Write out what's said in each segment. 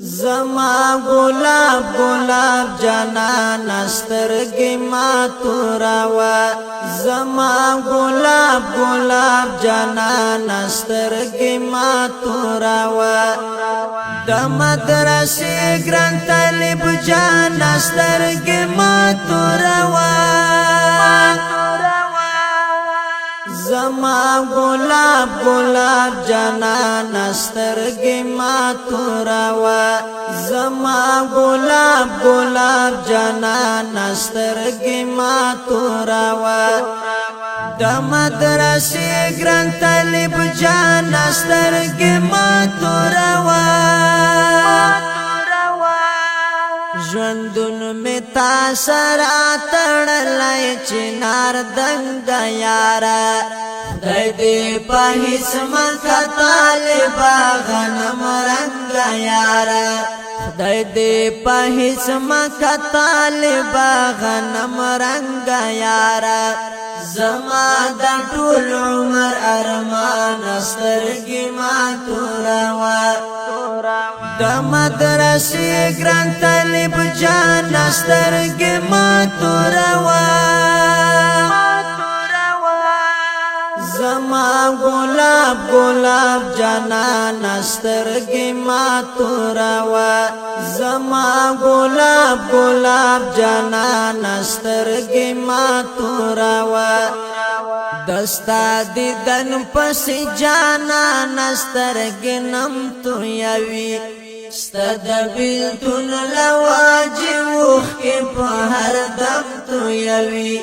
زما گلاب گلاب جانان سترگی ما توراوا زما گلاب گلاب جانان سترگی ما توراوا د مدرسې ګران طالب جان سترگی ما توراوا زما گلاب گلاب جانان سترگی ما توراوا زما گلاب گلاب جانان سترگی ما توراوا د مدرسې ګران طالب جان سترگی ما توراوا ژوندون می تا سره تړلای چنار دنګ یارا خدای دې په هیڅ مکه طالبا غنم رنګ یارا خدای دې په هیڅ مکه طالبا غنم رنګ یارا زما د ټول عمر ارمان سترګې ما توراوا د مدرسې ګران طالب جان سترګې ما توراوا زما گلاب گلاب جانان سترگی ما توراوا زما گلاب گلاب جانان سترگی ما توراوا دستا دیدن پس جانان سترگی نم تو یوی ستد بیلتون لواجی وخ کی پہر دم تو یوی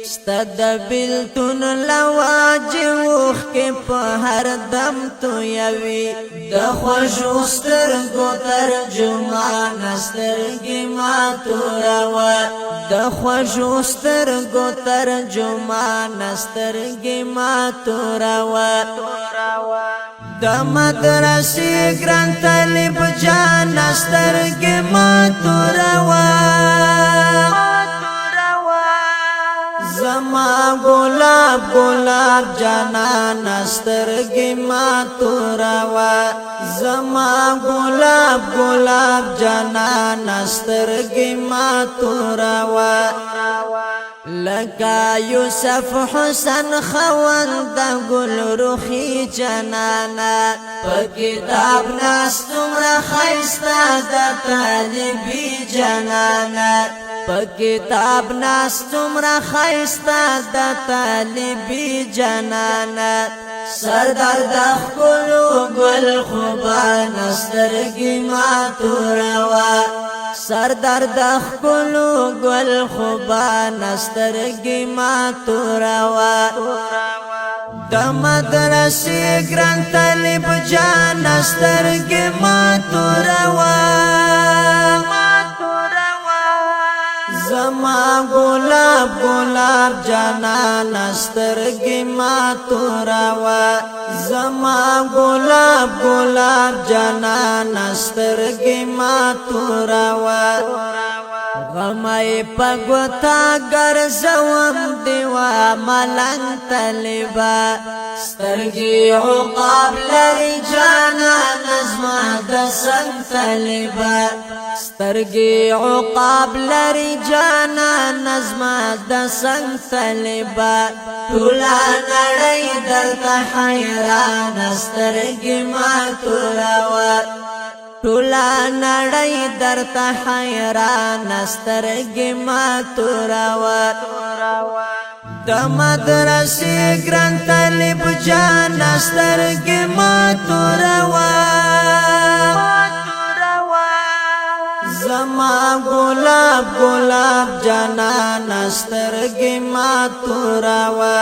ستد بیلتون لواجی وخ کی پہر دم تو یوی د خوشو سترگو ترجمان سترگی ما توراوا د خوشو سترگو ترجمان سترگی ما توراوا د مدرسې ګران طالب جان سترگی ما توراوا زما گلاب گلاب جانان سترگی ما توراوا زما گلاب گلاب جانان سترگی ما توراوا لکا یوسف حسن خوند گل رخی جانانا پا کتاب ناستم رخیستا دا طالبی جانانا پا کتاب ناستم رخیستا دا طالبی جانانا سردار دخلو گل خوبان سترگی ما توراوا سردار دخلو گل خوبان سترگی ما توراوا د مدرسې ګران طالب جان سترگی ما توراوا زما گلاب گلاب جانان سترگی ما توراوا زما گلاب گلاب جانان سترگی ما توراوا غمای پگوتا گرزوم دیوا ملنگ طالبا سترگی عقاب لری جانان ازما دسنگ طالبا سترگی عقاب لری جانان ازما دسنگ طالبا ټولا نړۍ دلته حیران سترگی ما توراوا ټولا نړۍ درته حیران سترګې ما توراوا د مدرسې ګران طالب جان سترګې ما توراوا زما گلاب گلاب جانان سترگی ما توراوا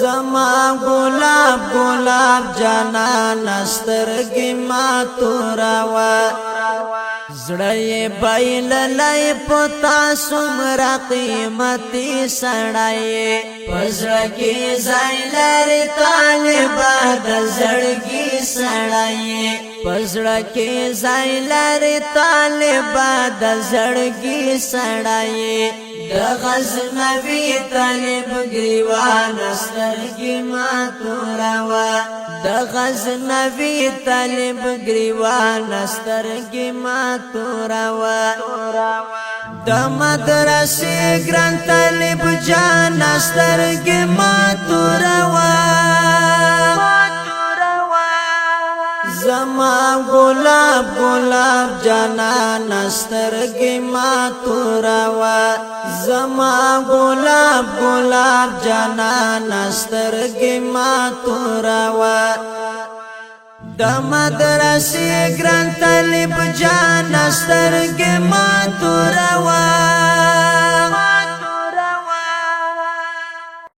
زما گلاب گلاب جانان سترگی ما توراوا زړی بایل لای پتا سمرا قیمتي سړای پزړه کې ځای لري طالبا د زړګي سړای پزړه کې ځای لري طالبا د زړګي سړای د غزنوي طالب گریوان سترګې ما توروا د غزنوي طالب گریوان سترګې ما توروا د مدرسې ګران طالب جان سترګې ما توروا زما گلاب گلاب جانان سترګې ما توروا زما گلاب گلاب جانان سترګې ما توروا د مدرسې ګران طالب جان سترګې ما توروا